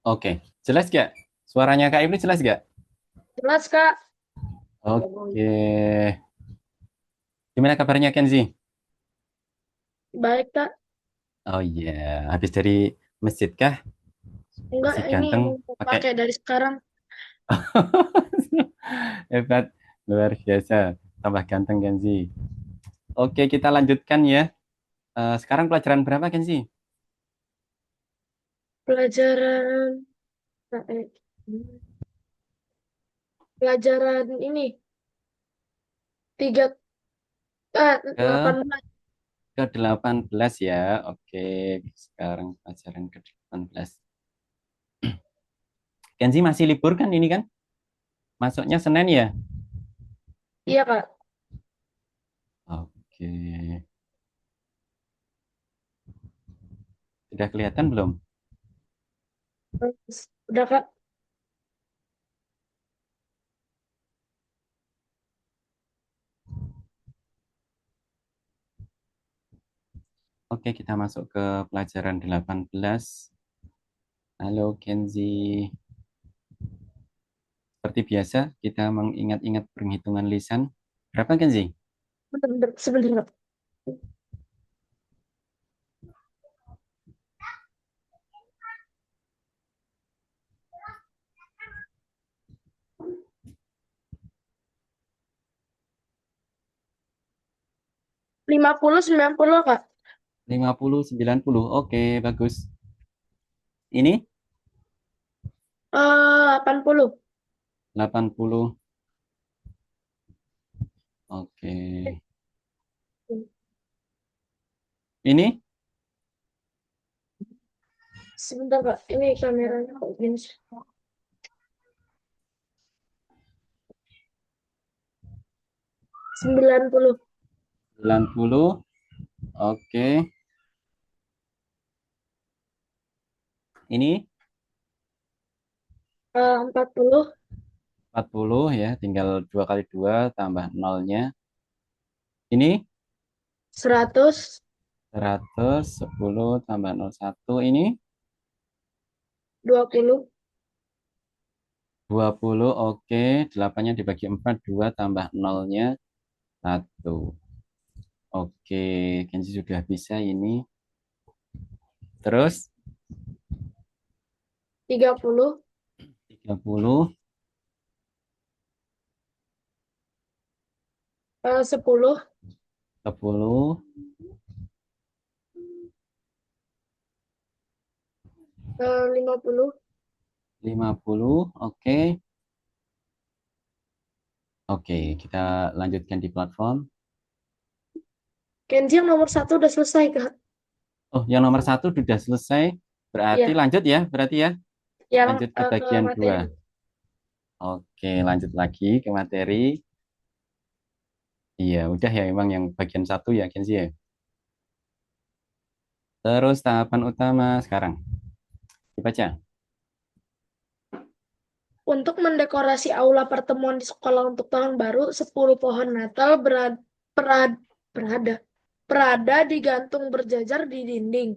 Oke, jelas gak? Suaranya Kak Ibnu jelas gak? Jelas, Kak. Oke. Gimana kabarnya Kenzi? Baik, Kak. Oh iya, habis dari masjid kah? Enggak, Masih ini ganteng mau pakai pakai dari sekarang. hebat, luar biasa. Tambah ganteng Kenzi. Oke, kita lanjutkan ya. Sekarang pelajaran berapa Kenzi? Pelajaran, pelajaran ini, tiga, Ke 18. ke-18 ya. Oke, sekarang pelajaran ke-18. Kenzi masih libur kan ini kan? Masuknya Senin ya? Iya, Kak. Oke. Sudah kelihatan belum? Udah, Kak. Oke, kita masuk ke pelajaran 18. Halo Kenzi. Seperti biasa, kita mengingat-ingat perhitungan lisan. Berapa Kenzi? Bentar, sebentar, Kak. 50, 90, Kak. 50, 90. Oke, bagus. Ini 80. 80. Oke. Ini Sebentar, Kak. Ini kameranya kok gini sih? 90. 90. Oke. Ini 40. 40 ya, tinggal 2 kali 2 tambah nolnya. Ini 100. 100, 10 tambah 01. Ini 20. 20. Oke, 8-nya dibagi 4, 2 tambah nolnya 1. Oke, Kenzi sudah bisa ini. Terus 30. 30, 10. 10, 50. 50. Oke. Oke, kita lanjutkan di platform. Kenji yang nomor satu udah selesai, Kak. Oh, yang nomor satu sudah selesai. Berarti Iya, lanjut ya, berarti ya. yang Lanjut ke ke bagian materi. 2. Oke, lanjut lagi ke materi. Iya, udah ya emang yang bagian satu ya, Kenzi ya. Terus tahapan utama sekarang. Dibaca. Untuk mendekorasi aula pertemuan di sekolah untuk tahun baru, 10 pohon Natal berada, berada digantung berjajar di dinding.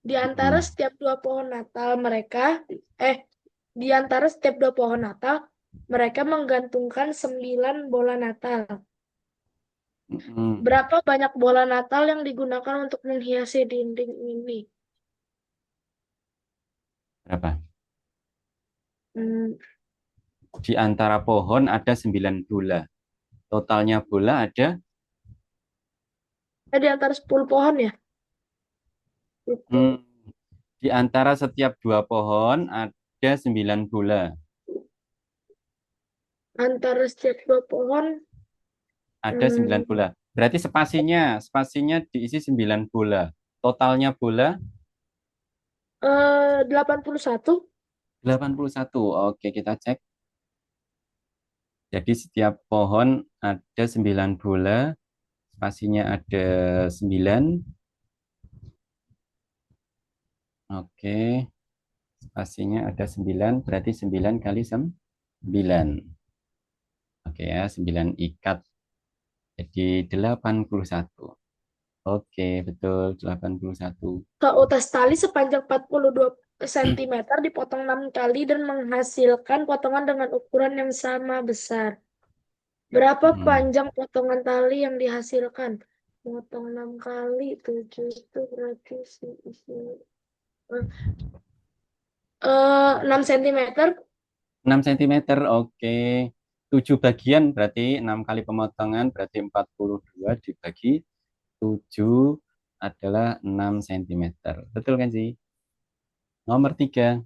Di antara Mm-mm. setiap dua pohon Natal eh, di antara setiap dua pohon Natal, mereka menggantungkan 9 bola Natal. Mm-mm. Berapa banyak bola Natal yang digunakan untuk menghiasi dinding ini? Berapa? Hmm, Di antara pohon ada 9 bola. Totalnya bola ada di antara 10 pohon ya? hmm, Itu di antara setiap dua pohon ada 9 bola. antara setiap dua pohon. Ada 9 Hmm, bola. Berarti spasinya diisi 9 bola. Totalnya bola 81. 81. Oke, kita cek. Jadi setiap pohon ada 9 bola, spasinya ada 9. Oke, spasinya ada 9, berarti 9 kali 9. Oke ya, 9 ikat. Jadi 81. Oke, betul 81. Ke utas tali sepanjang 42 cm dipotong 6 kali dan menghasilkan potongan dengan ukuran yang sama besar. Berapa Hmm. panjang potongan tali yang dihasilkan? Potong 6 kali, 7 itu berarti eh, 6 cm. 6 cm, oke. 7 bagian berarti 6 kali pemotongan berarti 42 dibagi 7 adalah 6 cm. Betul kan sih? Nomor 3.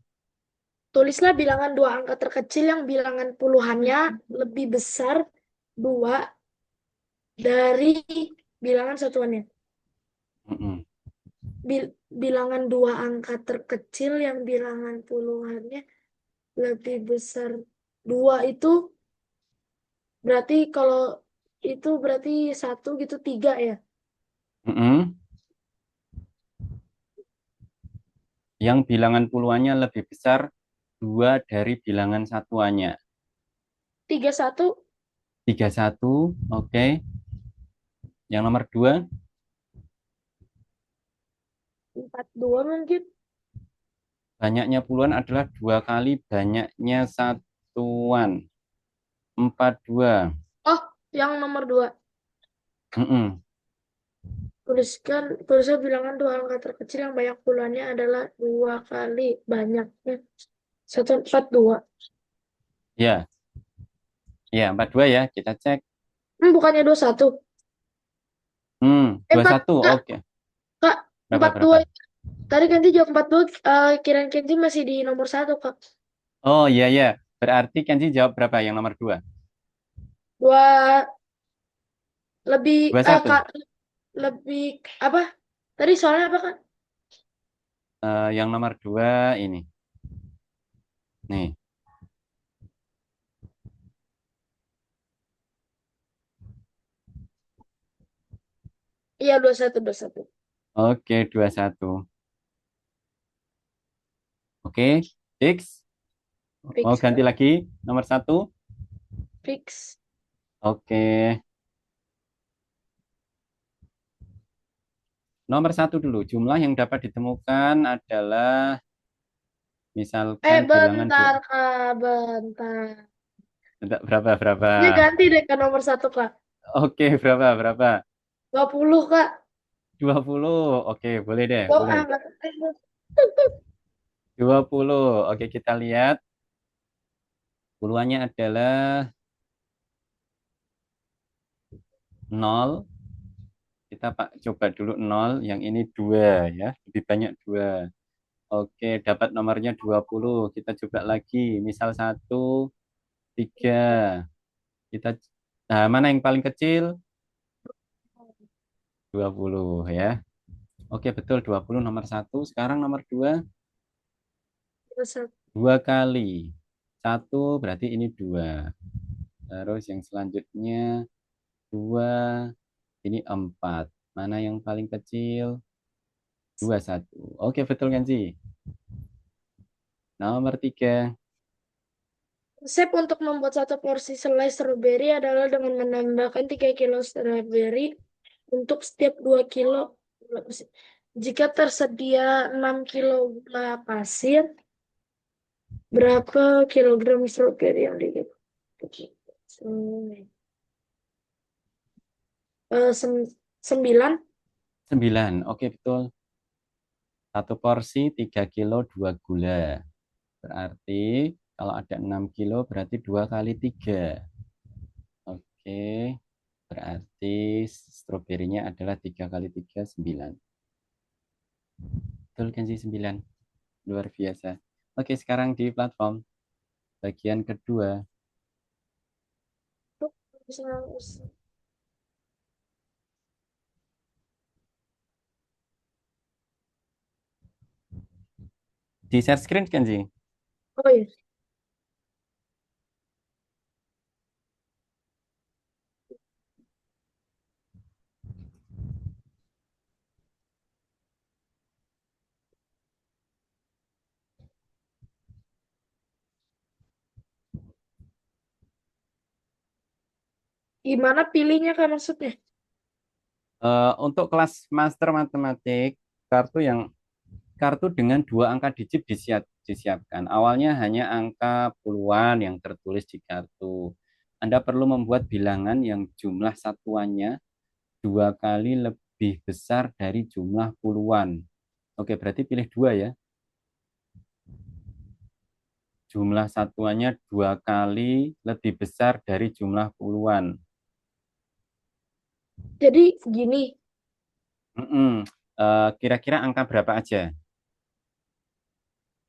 Tulislah bilangan dua angka terkecil yang bilangan puluhannya lebih besar dua dari bilangan satuannya. Mm-mm. Bilangan dua angka terkecil yang bilangan puluhannya lebih besar dua itu berarti kalau itu berarti satu gitu tiga ya. Mm-mm. Yang bilangan puluhannya lebih besar 2 dari bilangan satuannya. 31, 31, oke. Yang nomor 2, 42 mungkin. banyaknya puluhan adalah 2 kali banyaknya satuan. 42. Oh, yang nomor dua. Mm-mm. Tuliskan bilangan dua angka terkecil yang banyak puluhannya adalah dua kali banyaknya satu empat dua. Ya, ya 42 ya. Kita cek. Bukannya 21. Dua Empat satu, kak, oke. kak Berapa 42. berapa? Tadi Kenzi jawab 42. Kirain Kenzi masih di nomor satu kak. Oh iya ya. Berarti Kenzi jawab berapa yang nomor 2? Dua lebih kak 21. lebih apa? Tadi soalnya apa kak? Yang nomor 2 ini. Nih. Iya 21 21. Oke, 21. Oke, fix. Mau Fix ganti kak. lagi nomor 1? Fix. Oke. Nomor 1 dulu. Jumlah yang dapat ditemukan adalah misalkan bilangan Bentar kak, bentar. berapa berapa. Ini ganti deh ke nomor satu kak. Oke, berapa berapa. 20 kak. 20. Oke, boleh deh, Oh, boleh. nggak. 20. Oke, kita lihat. Puluhannya adalah 0. Kita coba dulu 0. Yang ini 2 ya. Lebih banyak 2. Oke, dapat nomornya 20. Kita coba lagi. Misal 1, 3. Kita mana yang paling kecil? 20 ya. Oke, betul 20 nomor 1. Sekarang nomor 2, Satu. 2 kali. 1 berarti ini 2. Terus yang selanjutnya 2, ini 4. Mana yang paling kecil? 21. Oke, betul kan sih? Nomor 3. Resep untuk membuat satu porsi selai stroberi adalah dengan menambahkan 3 kilo stroberi untuk setiap 2 kilo gula pasir. Jika tersedia 6 kilo gula pasir, berapa kilogram stroberi yang dibutuhkan? 9. 9. Oke, betul. Satu porsi 3 kilo 2 gula. Berarti kalau ada 6 kilo berarti 2 kali 3. Oke, berarti stroberinya adalah 3 kali 3, 9. Betul kan sih 9? Luar biasa. Oke, sekarang di platform bagian kedua. Di share screen kan sih? Oh iya. Gimana pilihnya kan maksudnya? Untuk kelas master matematik, kartu yang kartu dengan dua angka digit disiapkan. Awalnya hanya angka puluhan yang tertulis di kartu. Anda perlu membuat bilangan yang jumlah satuannya dua kali lebih besar dari jumlah puluhan. Oke, berarti pilih dua ya. Jumlah satuannya dua kali lebih besar dari jumlah puluhan. Jadi gini, Mm-mm. Kira-kira angka berapa aja?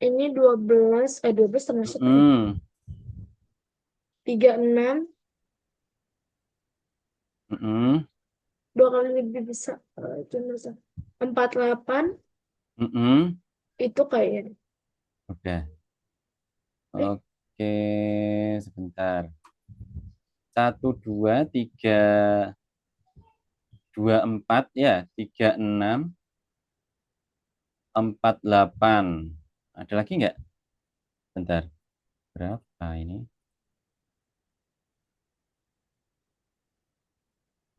ini 12, 12 termasuk kan? Mm-mm. 36, Mm-mm. dua kali lebih besar. Itu misal. 48, Mm-mm. itu kayaknya. Udah. Eh, Oke, sebentar. Satu, dua, tiga, dua, empat, ya. Tiga, enam, empat, delapan. Ada lagi nggak? Bentar. Berapa ini?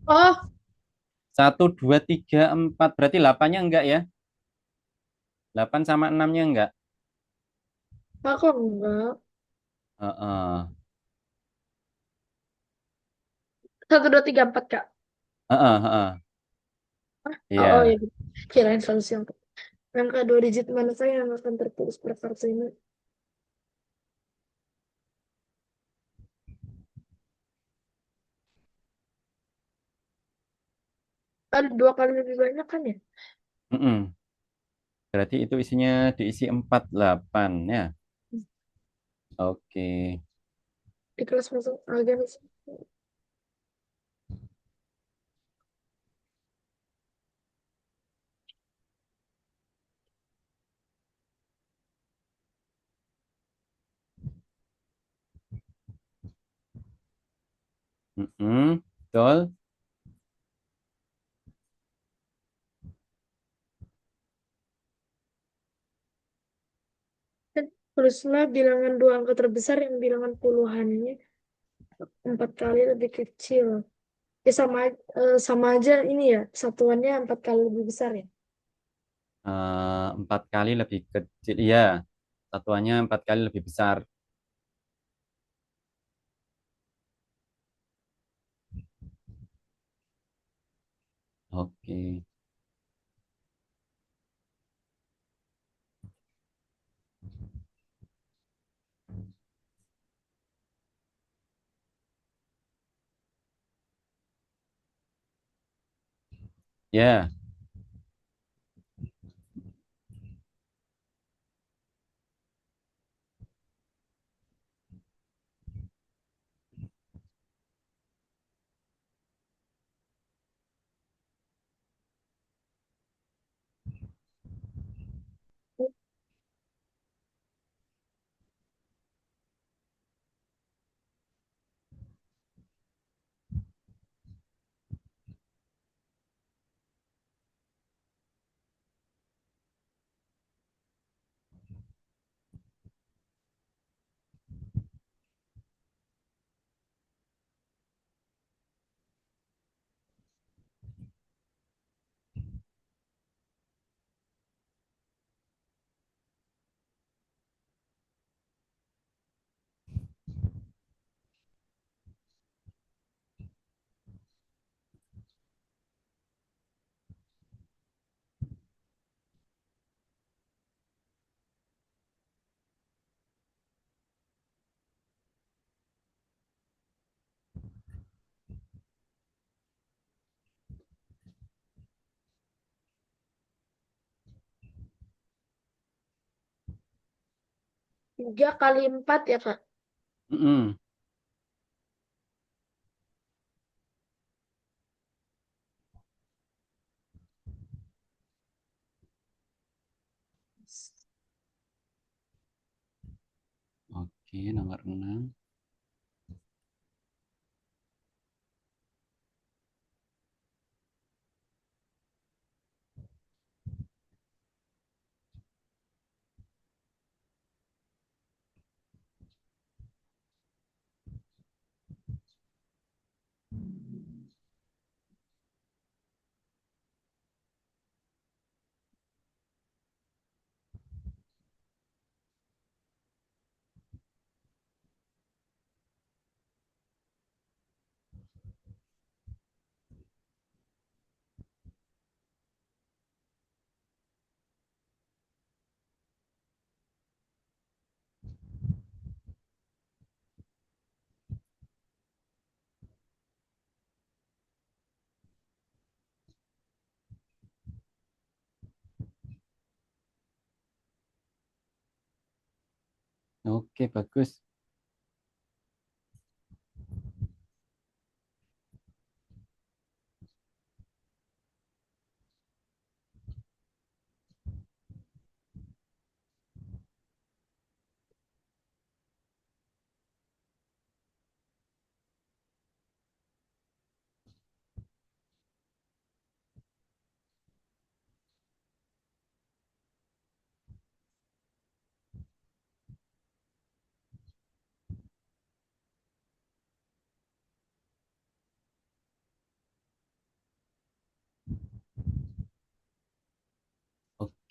Oh, Satu, dua, tiga, empat. Berarti delapannya enggak ya? Delapan sama enamnya enggak? aku enggak. Heeh. 1234 Kak. Heeh, heeh. Oh, oh ya, Iya. kirain solusi yang angka dua digit mana saya yang akan tertulis per kartu ini. Kan dua kali lebih banyak kan ya? Mm-mm. Berarti itu isinya diisi 48 ya. Oke. Di kelas masuk organisasi. Mm-mm. Betul. Dan tulislah bilangan dua angka terbesar yang bilangan puluhannya empat kali lebih kecil. Ya sama aja ini ya, satuannya empat kali lebih besar ya. Empat kali lebih kecil. Iya. Satuannya empat kali lebih besar. Oke. Ya. Tiga kali empat ya Kak. Mm-mm. Oke, nomor 6. Oke, bagus.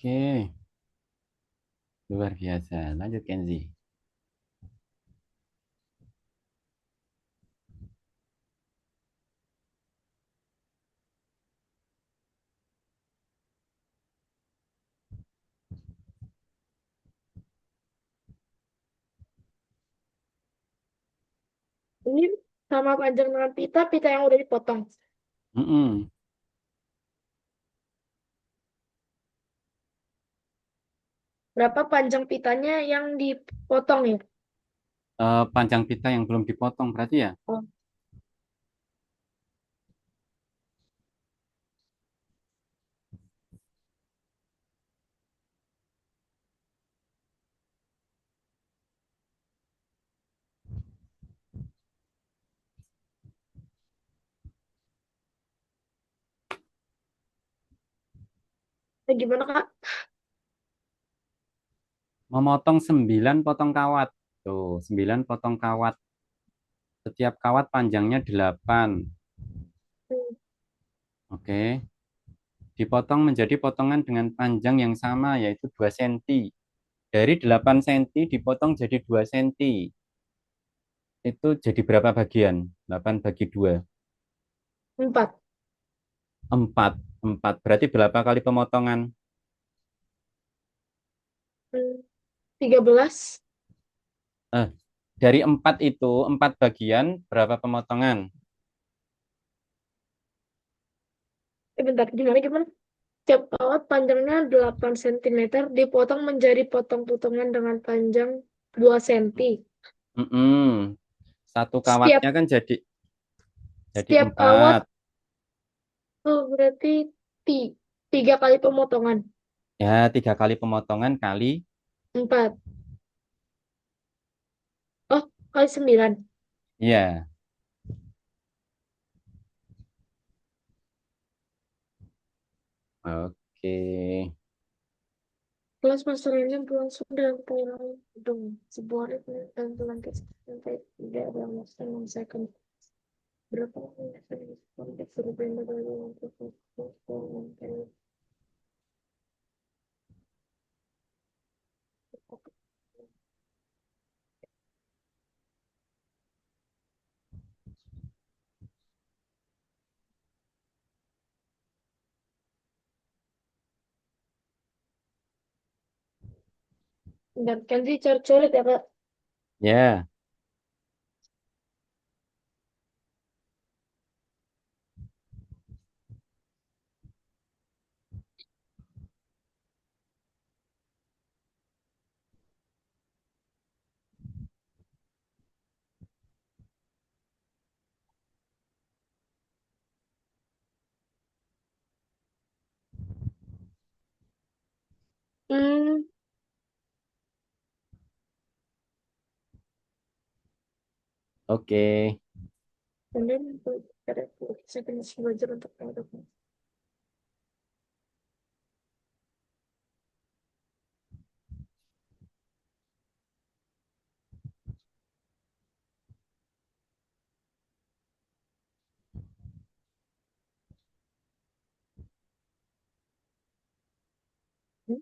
Oke, luar biasa. Lanjut, Kenzi. Ini sama panjang dengan pita, pita yang udah dipotong. Mm-mm. Berapa panjang pitanya yang dipotong ya? Panjang pita yang belum dipotong berarti ya? Oh, gimana Kak? Memotong 9 potong kawat. Tuh, 9 potong kawat. Setiap kawat panjangnya 8. Hmm, Oke. Dipotong menjadi potongan dengan panjang yang sama, yaitu 2 cm. Dari 8 cm dipotong jadi 2 cm. Itu jadi berapa bagian? 8 bagi 2. 4. 4. 4. Berarti berapa kali pemotongan? Hmm, 13. Eh, dari 4 itu, 4 bagian, berapa pemotongan? Bentar, gimana gimana? Tiap kawat panjangnya 8 cm dipotong menjadi potong-potongan dengan panjang 2 cm. Mm-mm. Satu Setiap kawatnya kan jadi setiap kawat 4. tuh berarti ti, 3 kali pemotongan. Ya, 3 kali pemotongan kali. 4. Oh, kali 9. Ya, oke. Kelas master ini berlangsung dalam kurang gedung. Sebuah ritme dan bulan kecil sampai tidak ada masa 6 second. Berapa lama saya sampai berbeda dari untuk dan kan sih coret-coret ya Kak. Ya, Hmm, oke. kemudian ada saya punya belajar untuk produk. Hmm,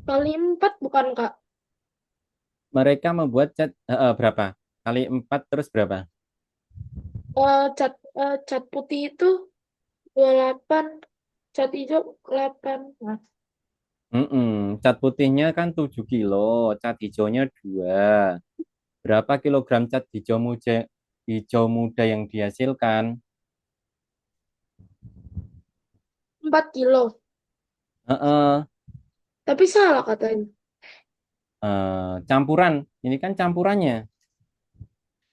kali 4 bukan Kak? Mereka membuat cat berapa? Kali 4 terus berapa? Cat putih itu 28, cat hijau 8. Nah, Mm-mm. Cat putihnya kan 7 kilo, cat hijaunya 2. Berapa kilogram cat hijau muda yang dihasilkan? 4 kilo. Heeh, Tapi salah katanya. campuran. Ini kan campurannya.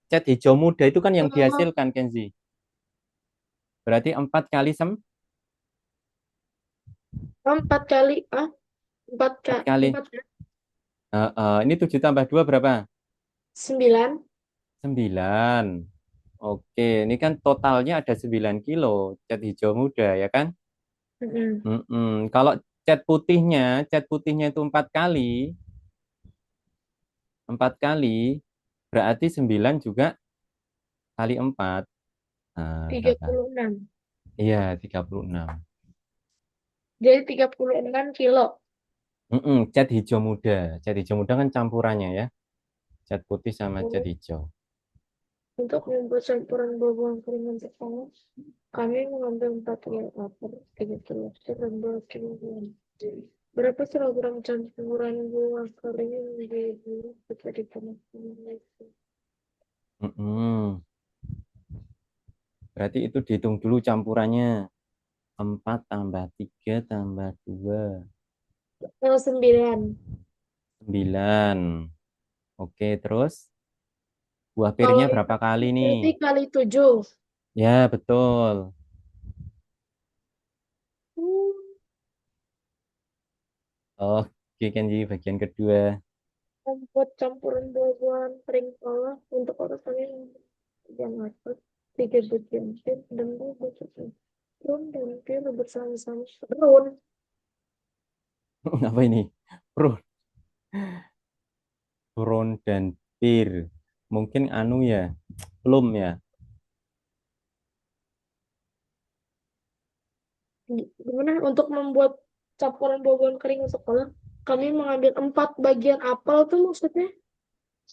Cat hijau muda itu kan yang Oh, dihasilkan, Kenzi. Berarti 4 kali 4 kali. Ah, 4 kali. 4 kali. Ini 7 tambah 2 berapa? 9. 9. Oke, ini kan totalnya ada 9 kilo cat hijau muda ya kan? Mm-mm. Kalau cat putihnya itu 4 kali, 4 kali berarti 9 juga kali 4. tiga Berapa? puluh enam. Iya, 36. Jadi 36 kilo. Cat hijau muda kan campurannya ya. Cat putih sama cat Oh, hijau. untuk membuat campuran bawang kering untuk kamu, kami mengambil 4 kilo apel, 3 kilo sayur, dan 2 kilo bawang. Berapa kilogram campuran bawang kering yang dibuat ketika dipanaskan? Mm-mm. Berarti itu dihitung dulu campurannya. 4 tambah 3 tambah 2. 9. 9. Oke, terus buah Kalau pirnya itu berapa kali nih? berarti kali 7. Ya, betul. Oke, Kenji, bagian kedua. Membuat campuran buah-buahan kering olah untuk orang yang matang, 3 bagian pin dan 2 bagian rum dan pin bersama-sama. Rum. Apa ini? Pro, Ron dan pir. Mungkin anu ya, plum ya. Gimana untuk membuat campuran buah-buahan kering untuk olah? Kami mengambil 4 bagian apel tuh maksudnya.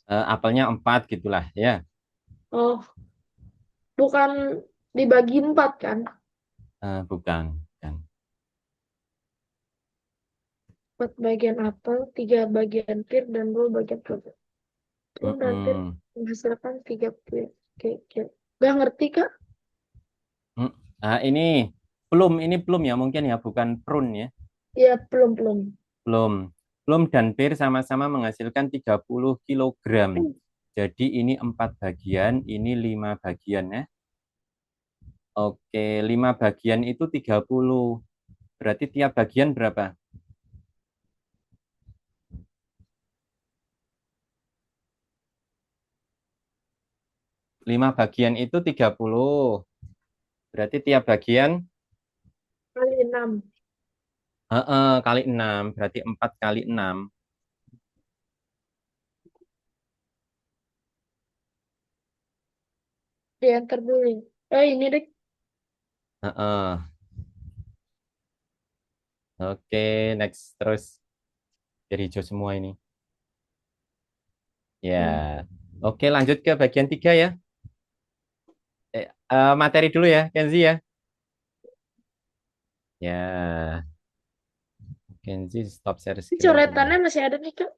Apelnya 4 gitulah ya. Oh, bukan dibagi 4 kan? Bukan. Bukan. 4 bagian apel, 3 bagian pir dan 2 bagian rum. Rum dan pir Mm-mm. menghasilkan 3 pir. Oke. Gak ngerti kak? Mm. Ini plum ya mungkin ya, bukan prun ya. Ya, belum. Plum. Plum dan pir sama-sama menghasilkan 30 kilogram. Jadi ini 4 bagian, ini 5 bagian ya. Oke, 5 bagian itu 30. Berarti tiap bagian berapa? 5 bagian itu 30. Berarti tiap bagian Kali 6. kali 6. Berarti 4 kali 6. Diantar dulu. Ini deh. Heeh. Oke, next. Terus jadi hijau semua ini. Hmm. Ya. Oke, lanjut ke bagian 3 ya. Materi dulu ya, Kenzi ya. Ya, Kenzi stop share Ini screen dulu. coretannya masih ada nih, Kak.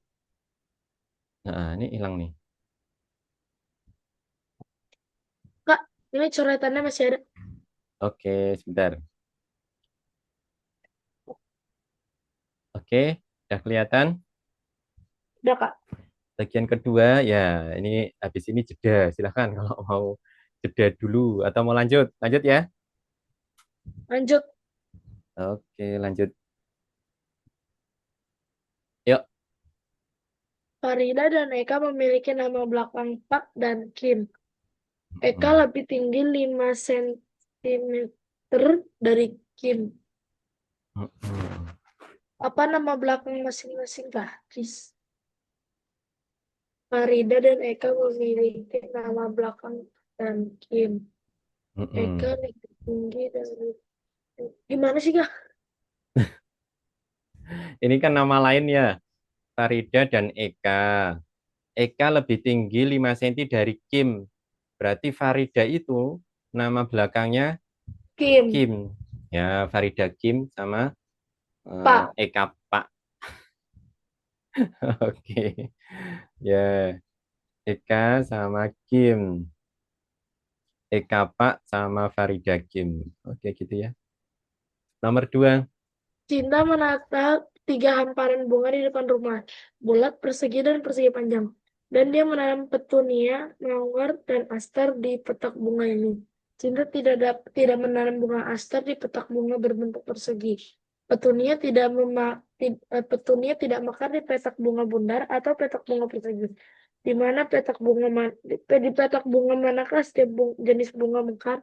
Nah, ini hilang nih. Kak, ini coretannya masih ada. Oke, sebentar. Oke, udah kelihatan. Udah, Kak. Bagian kedua, ya ini habis ini jeda. Silahkan kalau mau jeda dulu atau mau lanjut. Lanjut ya. Lanjut. Oke, lanjut. Yuk. Farida dan Eka memiliki nama belakang Pak dan Kim. Eka Hmm. lebih tinggi 5 sentimeter dari Kim. Hmm. Apa nama belakang masing-masing, Kak? Please. Farida dan Eka memiliki nama belakang dan Kim. Eka Hmm. lebih tinggi dari... Gimana sih, Kak? Ini kan nama lain ya, Farida dan Eka. Eka lebih tinggi 5 cm dari Kim. Berarti Farida itu nama belakangnya Kim. Kim. Ya, Farida Kim sama Pak. Eka Pak. Oke. Ya. Eka sama Kim. Eka Pak sama Farida Kim. Oke gitu ya. Nomor 2. Cinta menata tiga hamparan bunga di depan rumah, bulat, persegi, dan persegi panjang. Dan dia menanam petunia, mawar, dan aster di petak bunga ini. Cinta tidak menanam bunga aster di petak bunga berbentuk persegi. Petunia tidak mekar di petak bunga bundar atau petak bunga persegi. Di mana petak bunga di petak bunga manakah setiap jenis bunga mekar?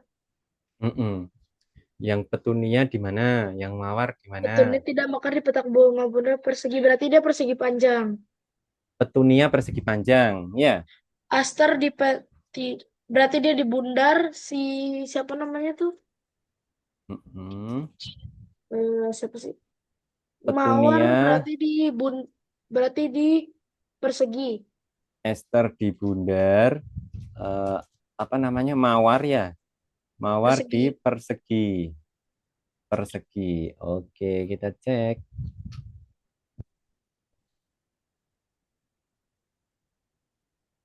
Mm-mm. Yang petunia di mana? Yang mawar di mana? Petunia tidak mekar di petak bunga bundar persegi, berarti dia persegi panjang. Petunia persegi panjang. Ya. Aster berarti dia di bundar si siapa namanya tuh? Mm-mm. Siapa sih? Mawar Petunia berarti di persegi. Ester di bundar. eh, apa namanya? Mawar ya. Mawar di Persegi. persegi. Persegi. Oke, kita cek.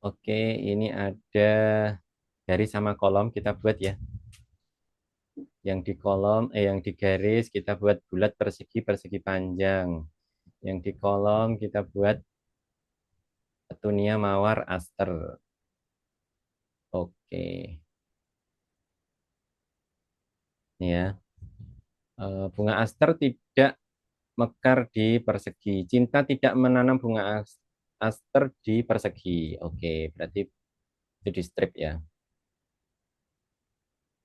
Oke, ini ada garis sama kolom kita buat ya. Yang di kolom, yang di garis kita buat bulat persegi persegi panjang. Yang di kolom kita buat petunia mawar aster. Oke, ini ya. Bunga aster tidak mekar di persegi. Cinta tidak menanam bunga aster di persegi. Oke, berarti itu di strip ya.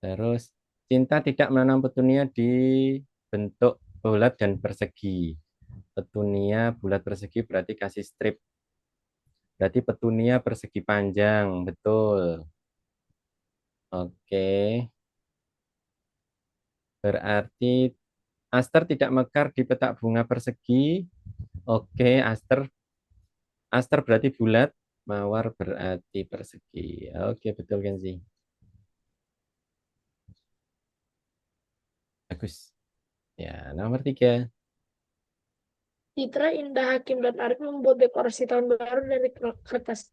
Terus cinta tidak menanam petunia di bentuk bulat dan persegi. Petunia bulat persegi berarti kasih strip. Berarti petunia persegi panjang, betul. Oke, berarti aster tidak mekar di petak bunga persegi. Oke, aster aster berarti bulat, mawar berarti persegi. Oke, betul kan sih? Bagus. Ya, nomor 3. Citra, Indah, Hakim, dan Arif membuat dekorasi tahun baru dari kertas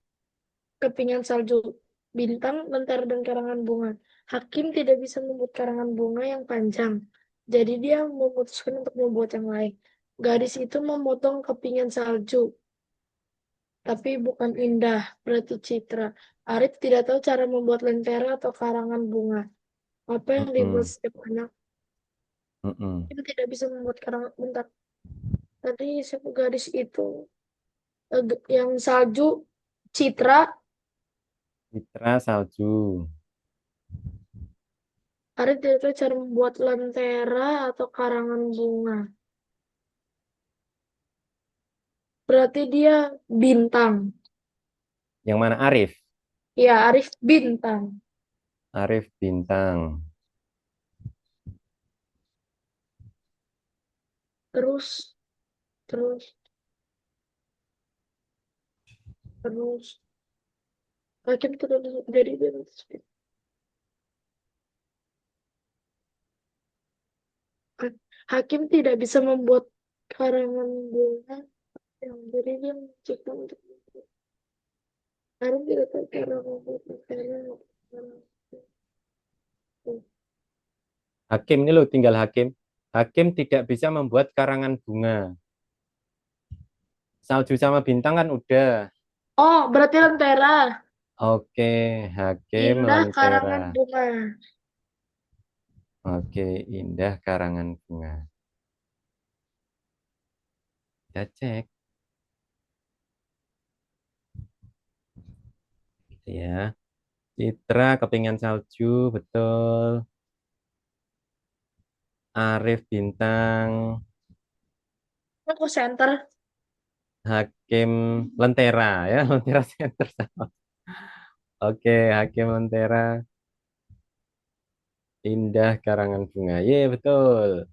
kepingan salju, bintang, lentera, dan karangan bunga. Hakim tidak bisa membuat karangan bunga yang panjang, jadi dia memutuskan untuk membuat yang lain. Gadis itu memotong kepingan salju, tapi bukan Indah, berarti Citra. Arif tidak tahu cara membuat lentera atau karangan bunga. Apa yang dibuat Mm-mm, setiap anak? mm-mm. Itu tidak bisa membuat karangan. Bentar, tadi siapa gadis itu? Yang salju, Citra. Citra salju. Arif tidak tahu cara membuat lentera atau karangan bunga. Berarti dia bintang. Yang mana Arif? Ya, Arif bintang. Arif bintang. Terus, terus, terus. Hakim tidak bisa jadi bintang. Hakim tidak bisa membuat karangan bunga yang jadi dia mencipta untuk Arif tidak tahu cara membuat lentera atau karangan bunga. Hakim ini loh tinggal Hakim. Hakim tidak bisa membuat karangan bunga. Salju sama bintang kan udah. Oh, berarti lentera. Oke, Hakim Indah lentera. karangan bunga. Oke, indah karangan bunga. Kita cek gitu ya. Citra kepingan salju, betul. Arif bintang. Aku center. Hakim lentera ya, lentera center sama. Oke, Hakim lentera. Indah karangan bunga. Ye, betul.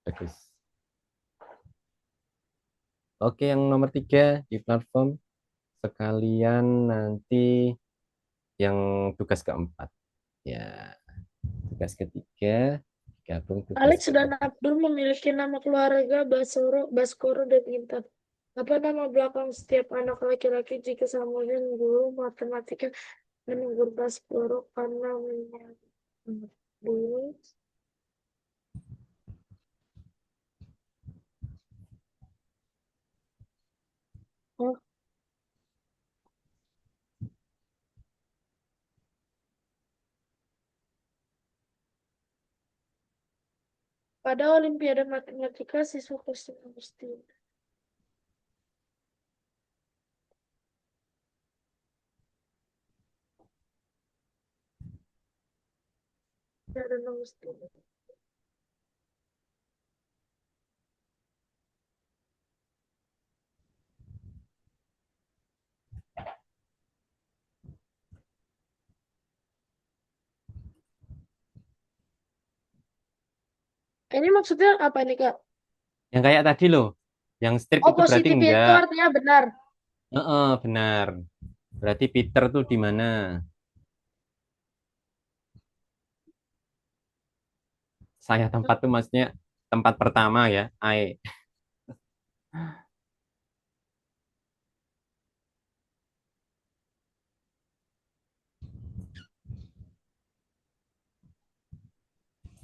Bagus. Oke, yang nomor 3 di platform sekalian nanti yang tugas keempat. Ya, tugas ketiga gabung tugas Alex dan keempat. Abdul memiliki nama keluarga Baskoro dan Intan. Apa nama belakang setiap anak laki-laki jika sama dengan guru matematika menegur Baskoro karena menyebut guru? Oh, pada Olimpiade Matematika siswa kelas 5 mesti ada nomor tiga. Ini maksudnya apa nih Kak? Yang kayak tadi loh, yang strip Oh, itu berarti positif itu enggak. artinya benar. Heeh, benar. Berarti Peter tuh di mana? Saya tempat tuh maksudnya tempat pertama ya, I.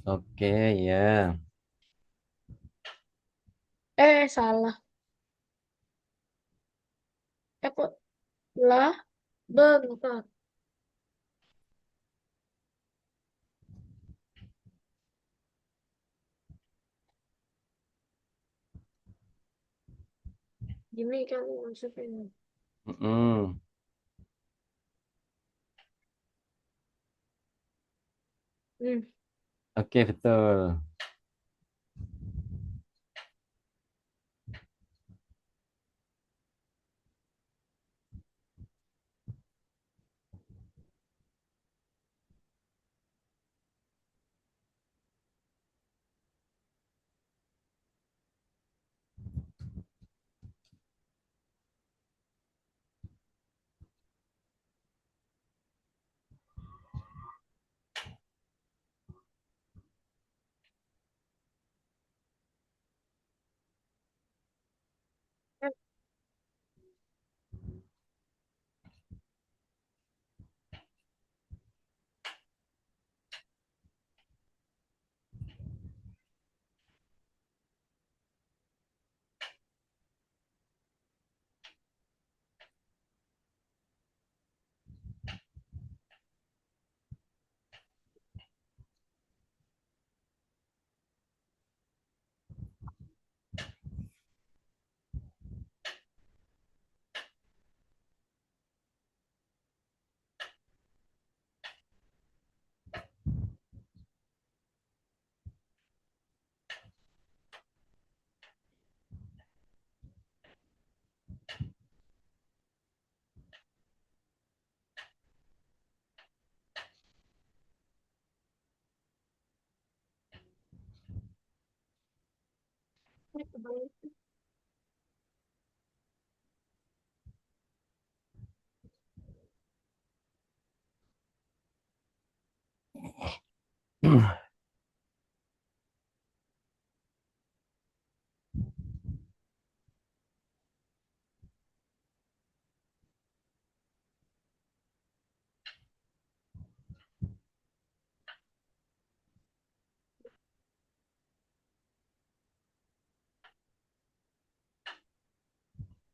Oke, ya. Salah. Kok lah bentar. Gini kan maksudnya. Mm-mm. Hmm. Oke, betul.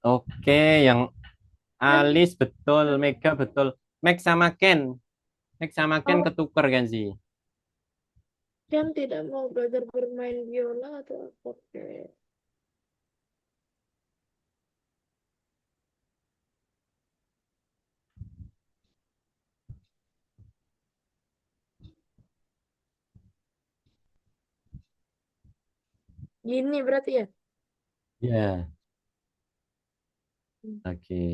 Oke, yang Kan, Alis betul, Mega betul. Max sama Ken. Max sama Ken oh, ketuker kan sih? kan tidak mau belajar bermain biola atau apa? Oke. Gini berarti ya. Ya, Hmm. oke.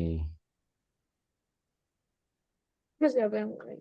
Terus siapa yang mulai?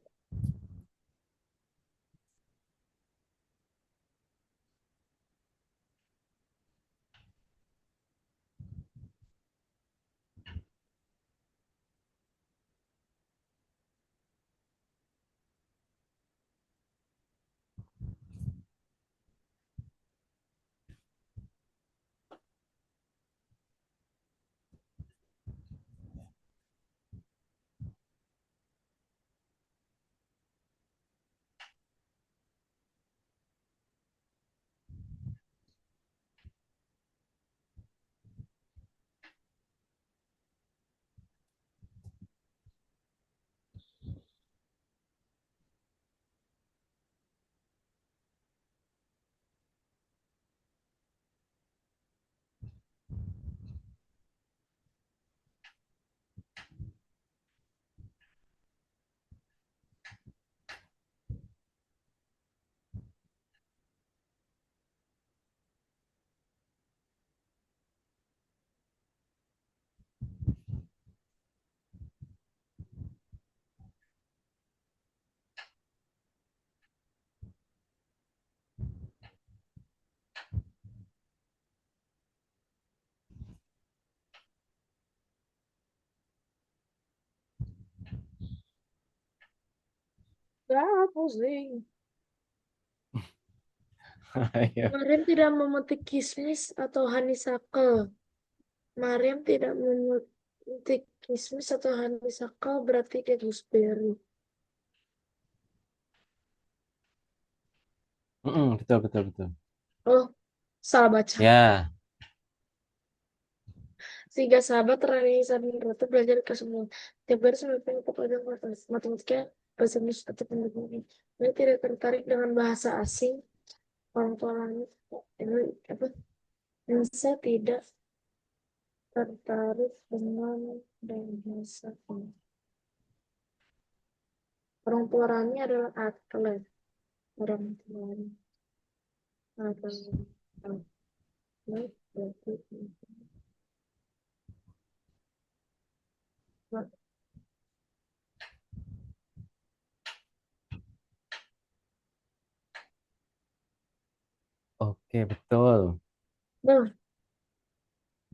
Gak pusing. Ayo. Mariam tidak memetik kismis atau honeysuckle. Mariam tidak memetik kismis atau honeysuckle berarti dia gooseberry. Betul, betul, betul. Oh, salah baca. Ya, Tiga sahabat Rani Ratu belajar ke semua. Tiap baris memiliki kepada matematika, bahasa Inggris atau pendidikan. Dia tidak tertarik dengan bahasa asing. Orang tua Rani ini apa? Nisa tidak tertarik dengan bahasa asing. Orang tua Rani adalah atlet. Orang tua Rani adalah atlet. oke, betul. Nah,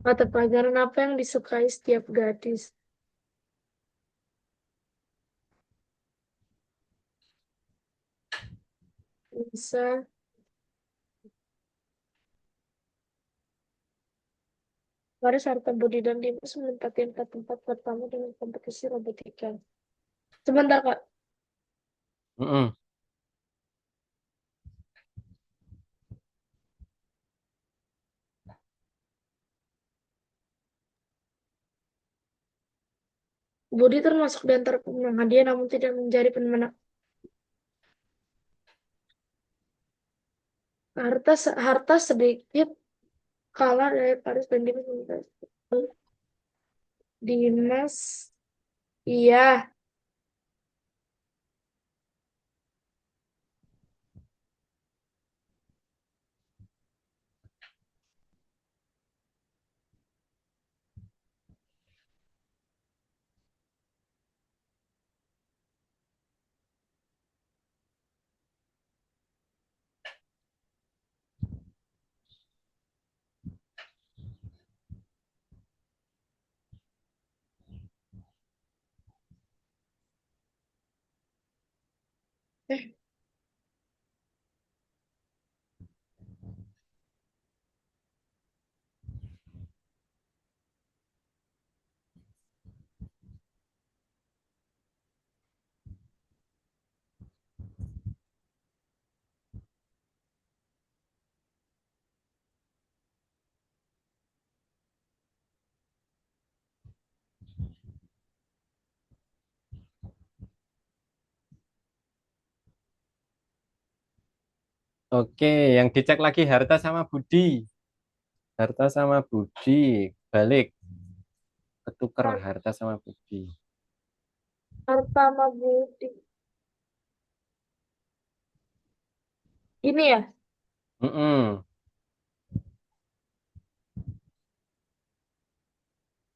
mata pelajaran apa yang disukai setiap gadis? Nisa Paris Harta Budi dan Dimas menempati tempat pertama dengan kompetisi robotika. Sebentar, Kak. Mm-mm. Budi termasuk di antara pemenang hadiah namun tidak menjadi pemenang. Harta sedikit kalah dari Paris dan Dimas. Dimas, iya. Eh, Oke, yang dicek lagi Harta sama Budi. Harta sama Budi. Balik. Ketuker Harta sama Budi. Harta sama Budi. Ini ya, Mm-mm.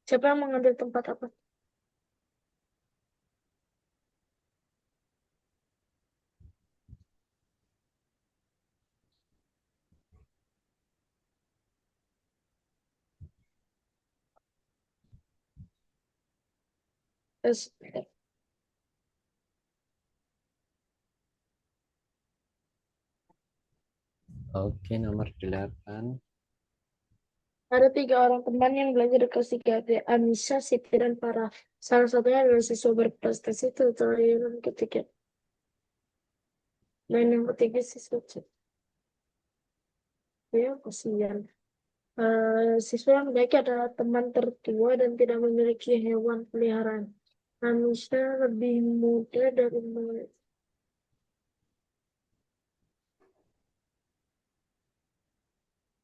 siapa yang mengambil tempat apa? Terus, Oke, nomor 8. ada tiga orang teman yang belajar di kelas 3D, Anissa, Siti, dan Farah. Salah satunya adalah siswa berprestasi tutorial ketiga. Dan yang ketiga siswa C. Ya, kasihan. Siswa yang baik adalah teman tertua dan tidak memiliki hewan peliharaan. Anissa lebih muda dari mereka.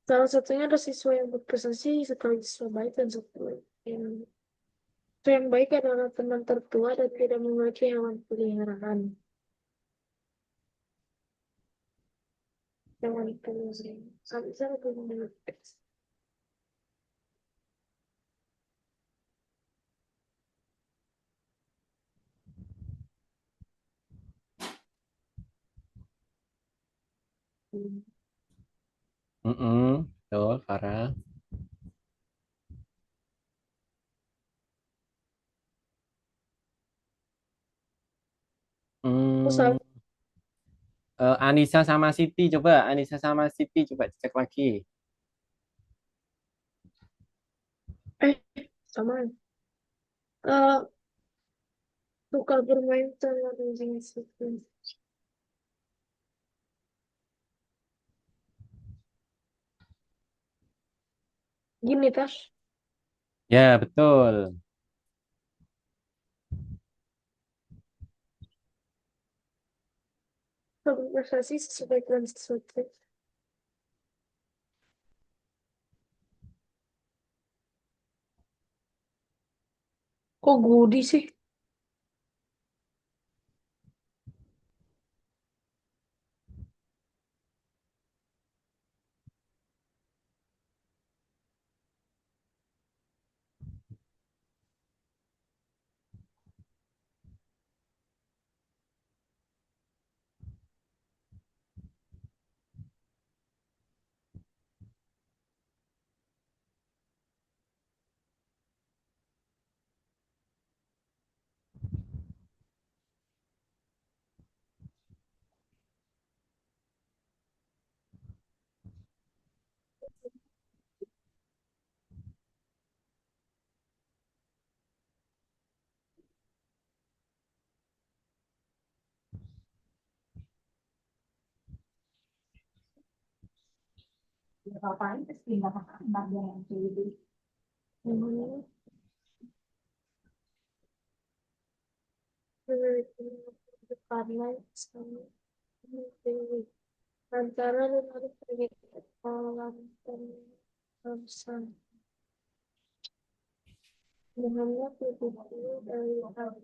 Salah satunya adalah siswa yang berprestasi, sekali siswa baik dan siswa yang baik adalah teman tertua dan tidak memiliki hewan peliharaan. Hewan peliharaan. Sampai saya lebih memiliki. Mm-mm. Betul, Farah. Oh, Hmm, salah. Anissa sama Siti, coba Anissa sama Siti coba cek lagi. Eh, sama. Suka bermain sama anjing situ. Gini, Tas. Ya, betul. Berprestasi sesuai dengan sesuatu. Kok Gudi sih? Hmm. Karena sama Dewi. Antara dan harus pergi ke kolam dan Ramsan. Muhammad lebih dulu dari Abu.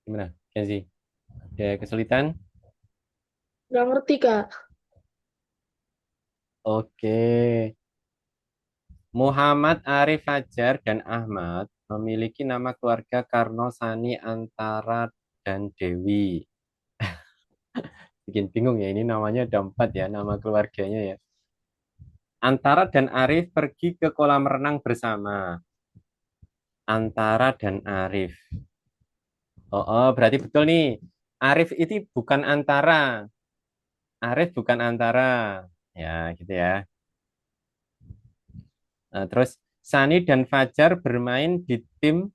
Gimana, Kenzi? Ada kesulitan? Gak ngerti, Kak. Oke. Muhammad Arif Fajar dan Ahmad memiliki nama keluarga Karno Sani Antara dan Dewi. Bikin bingung ya, ini namanya ada empat ya, nama keluarganya ya. Antara dan Arif pergi ke kolam renang bersama. Antara dan Arif. Berarti betul nih. Arif itu bukan Antara. Arif bukan Antara. Ya, gitu ya. Nah, terus Sani dan Fajar bermain di tim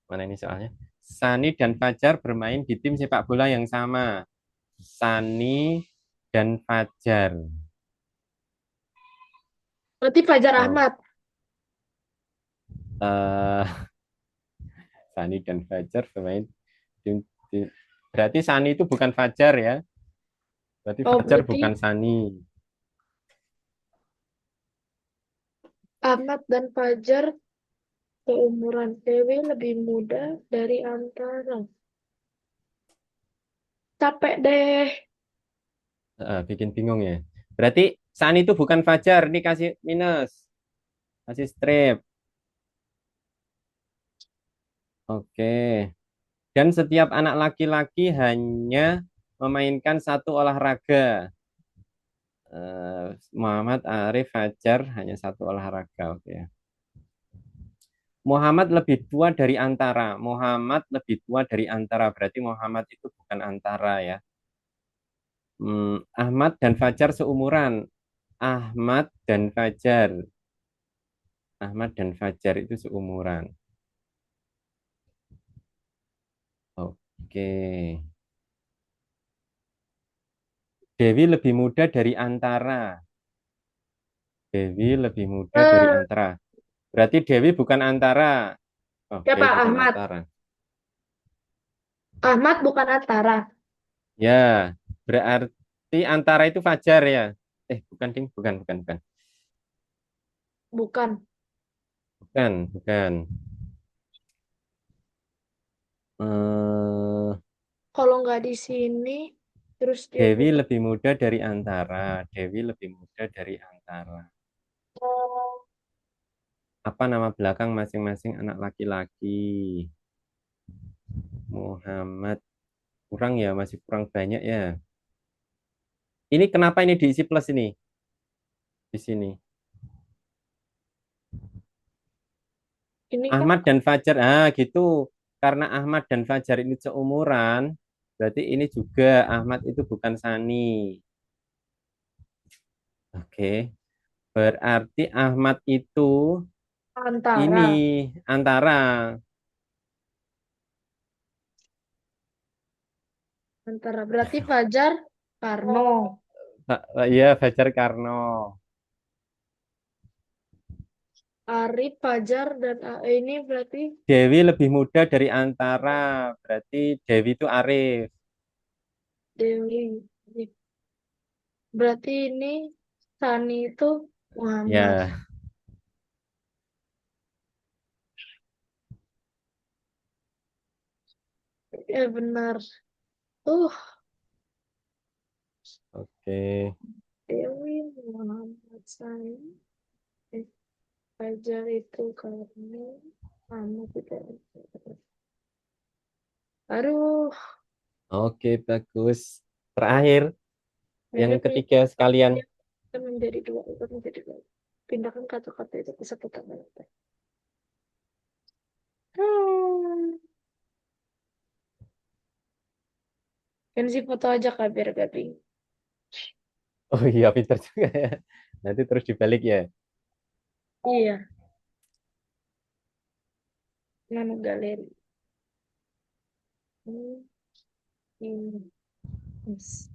mana ini soalnya? Sani dan Fajar bermain di tim sepak bola yang sama. Sani dan Fajar. Berarti Fajar Oh, Ahmad. eh, Sani dan Fajar bermain tim. Berarti Sani itu bukan Fajar ya? Berarti Oh, Fajar berarti bukan Sani. Ahmad dan Fajar seumuran. Dewi lebih muda dari Antara. Capek deh. Bikin bingung ya. Berarti Sani itu bukan Fajar. Ini kasih minus. Kasih strip. Oke. Dan setiap anak laki-laki hanya memainkan satu olahraga. Muhammad Arif Fajar hanya satu olahraga. Oke. Muhammad lebih tua dari Antara. Muhammad lebih tua dari Antara. Berarti Muhammad itu bukan Antara ya. Ahmad dan Fajar seumuran. Ahmad dan Fajar. Ahmad dan Fajar itu seumuran. Oke. Dewi lebih muda dari Antara. Dewi lebih muda dari Eh, Antara. Berarti Dewi bukan Antara. Oh, siapa Dewi bukan Ahmad? Antara. Ahmad bukan Antara. Ya, berarti. Di antara itu fajar ya. Bukan ding, bukan, bukan, bukan. Bukan. Bukan, bukan. Eh, Kalau nggak di sini, terus dia Dewi bukan. lebih muda dari Antara. Dewi lebih muda dari Antara. Apa nama belakang masing-masing anak laki-laki? Muhammad. Kurang ya, masih kurang banyak ya. Ini kenapa ini diisi plus ini? Di sini. Ini kan Ahmad dan Fajar. Ah, gitu. Karena Ahmad dan Fajar ini seumuran, berarti ini juga Ahmad itu bukan Sani. Oke. Berarti Ahmad itu ini antara. antara. Antara. Berarti Fajar, Karno. Ya, Fajar Karno. Arif, Fajar, dan ini berarti Dewi lebih muda dari Antara. Berarti Dewi itu Arif. Dewi. Berarti ini Sani itu Muhammad. Ya, Ya benar. oke. Dewi Muhammad Sani. Eh, Fajar itu Karno. Muhammad tidak. Aduh, Oke, bagus. Terakhir, yang mirip nih. ketiga sekalian. Kita menjadi dua, itu menjadi dua. Pindahkan kata-kata itu ke satu kata. Hmm. Ganti foto aja kak biar gak bingung. Oh iya, pintar juga ya. Nanti terus dibalik ya. Iya, nama galeri. Hmm. Ini. Yes.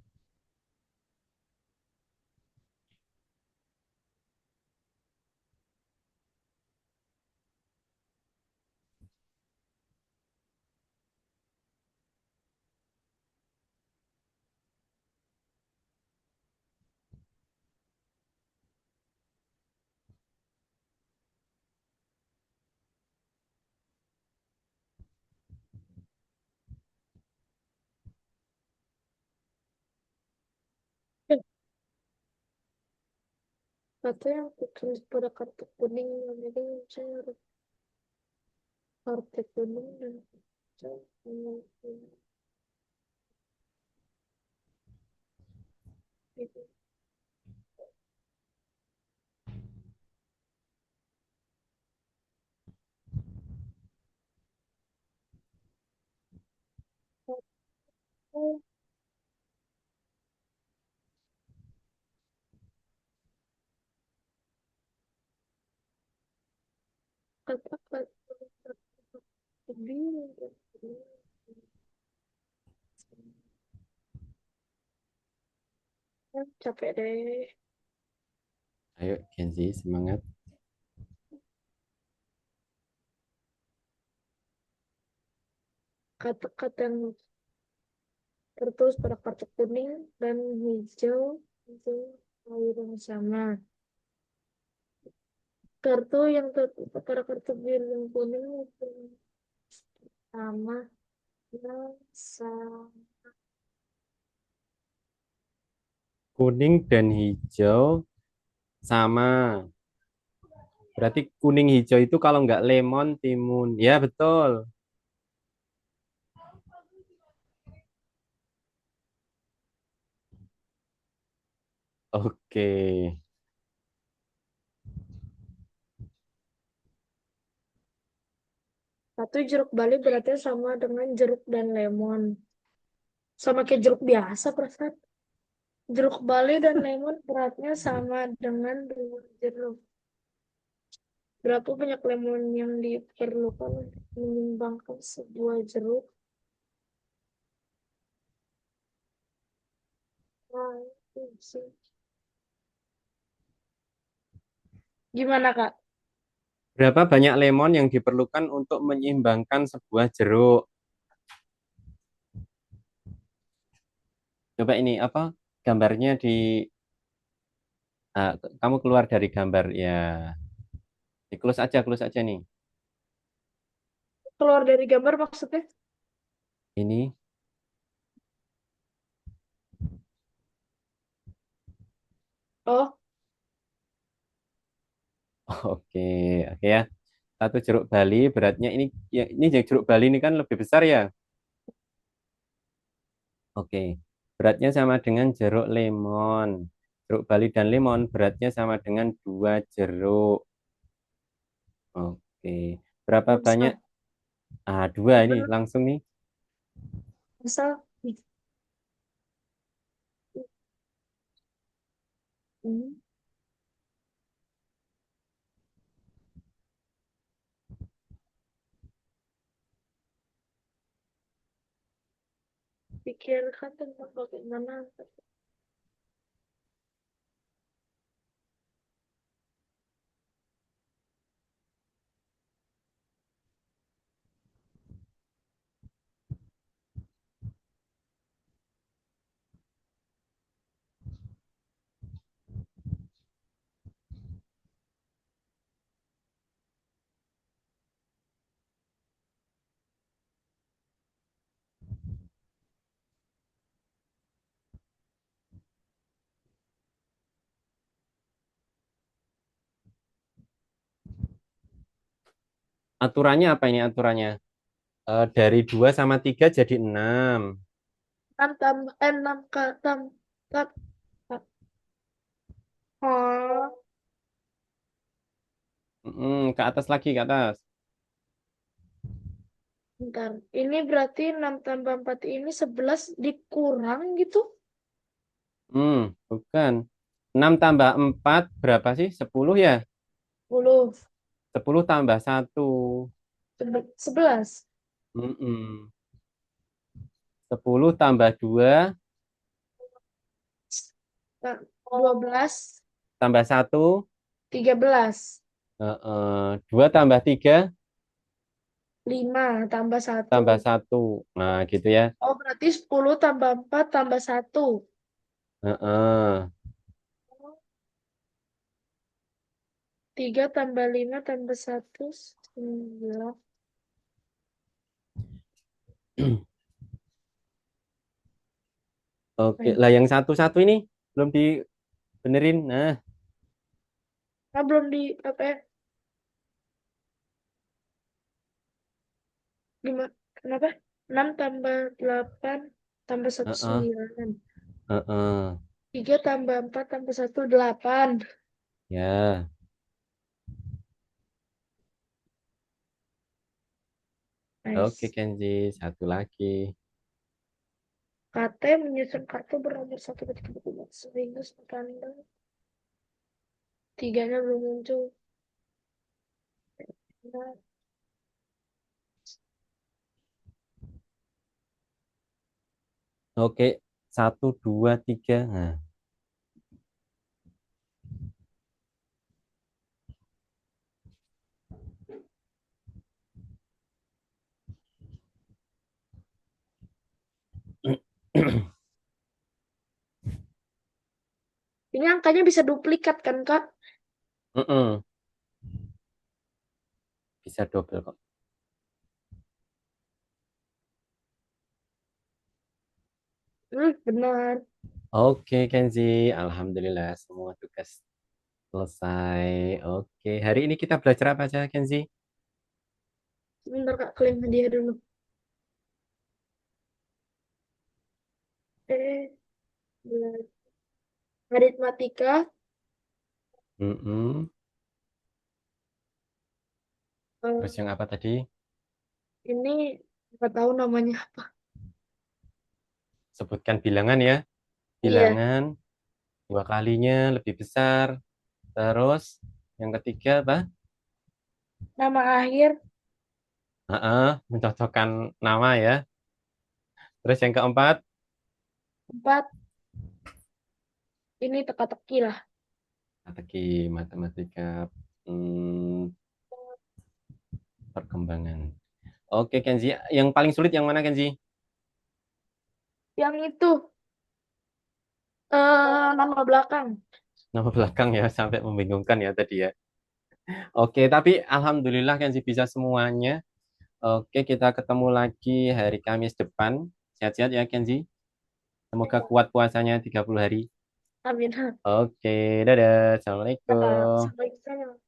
Eh, Kata yang tertulis pada kartu kuning yang ini cerut. Kartu kuning dan cerut. Kata-kata biru. Capek deh. Ayo, Kenzi, semangat. Kata-kata yang tertulis pada kartu kuning dan hijau itu air yang sama. Kartu yang tertulis pada kartu biru dan kuning itu sama yang sama. Kuning dan hijau sama. Berarti kuning hijau itu kalau nggak lemon, timun. Ya, betul. Oke. Satu jeruk bali berarti sama dengan jeruk dan lemon. Sama kayak jeruk biasa perasaan. Jeruk bali dan lemon beratnya sama dengan dua jeruk. Berapa banyak lemon yang diperlukan untuk menyeimbangkan sebuah jeruk? Nah, itu sih. Gimana Kak? Berapa banyak lemon yang diperlukan untuk menyeimbangkan sebuah jeruk? Coba ini apa? gambarnya di kamu keluar dari gambar ya. Di close aja nih. Keluar dari gambar maksudnya? Ini. Oh, Oke, oke ya. Satu jeruk Bali beratnya ini ya ini jeruk Bali ini kan lebih besar ya. Oke. Beratnya sama dengan jeruk lemon. Jeruk Bali dan lemon beratnya sama dengan 2 jeruk. Oke. Berapa banyak? masa, Dua ini apa, langsung nih. masa, hmm, pikirkan tentang bagaimana. Aturannya apa ini aturannya? Dari 2 sama 3 jadi 6. 6 tambah, 6 ke tambah, oh, Ke atas lagi, ke atas. bentar. Ini berarti 6 tambah 4 ini 11 dikurang gitu? Bukan. 6 tambah 4 berapa sih? 10 ya? 10, 10 tambah 1. 11, 10 tambah 2 12, tambah 1. 13, 2 tambah 3 5 tambah 1. tambah 1. Nah, gitu ya. Oh, berarti 10 tambah 4 tambah 1. Heeh. 3 tambah 5 tambah 1, 9. Oke, lah yang satu-satu ini belum dibenerin. Nah, Nah, belum di apa ya? Lima, kenapa? 6 tambah 8 tambah 1, heeh, 9. heeh. 3 tambah 4 tambah 1, 8. Ya, oke Nice. Kenzi, satu lagi. KT menyusun kartu bernomor 1 ketika berubah sehingga tanda tiganya belum muncul. Nah, Oke, 1, 2, 3. Nah, ini angkanya bisa duplikat kan, Kak? mm-mm, bisa double kok. Benar. Oke Kenzi, Alhamdulillah semua tugas selesai. Oke, hari ini kita belajar apa aja Kenzi? Sebentar, Kak, klaim hadiah dulu. Eh, belajar aritmatika. Mm-mm. Terus eh, yang apa tadi? ini nggak tahu namanya apa. Sebutkan bilangan ya. Iya, Bilangan 2 kalinya lebih besar. Terus yang ketiga apa? nama akhir Mencocokkan nama ya. Terus yang keempat, 4. Ini teka-teki lah. strategi matematika hmm, perkembangan. Oke Kenzi, yang paling sulit yang mana Kenzi? Yang itu Nama belakang. Nama belakang ya, sampai membingungkan ya tadi ya. Oke, tapi alhamdulillah Kenzi bisa semuanya. Oke, kita ketemu lagi hari Kamis depan. Sehat-sehat ya Kenzi. Semoga kuat puasanya 30 hari. Amin. Oke, dadah. Assalamualaikum. Assalamualaikum.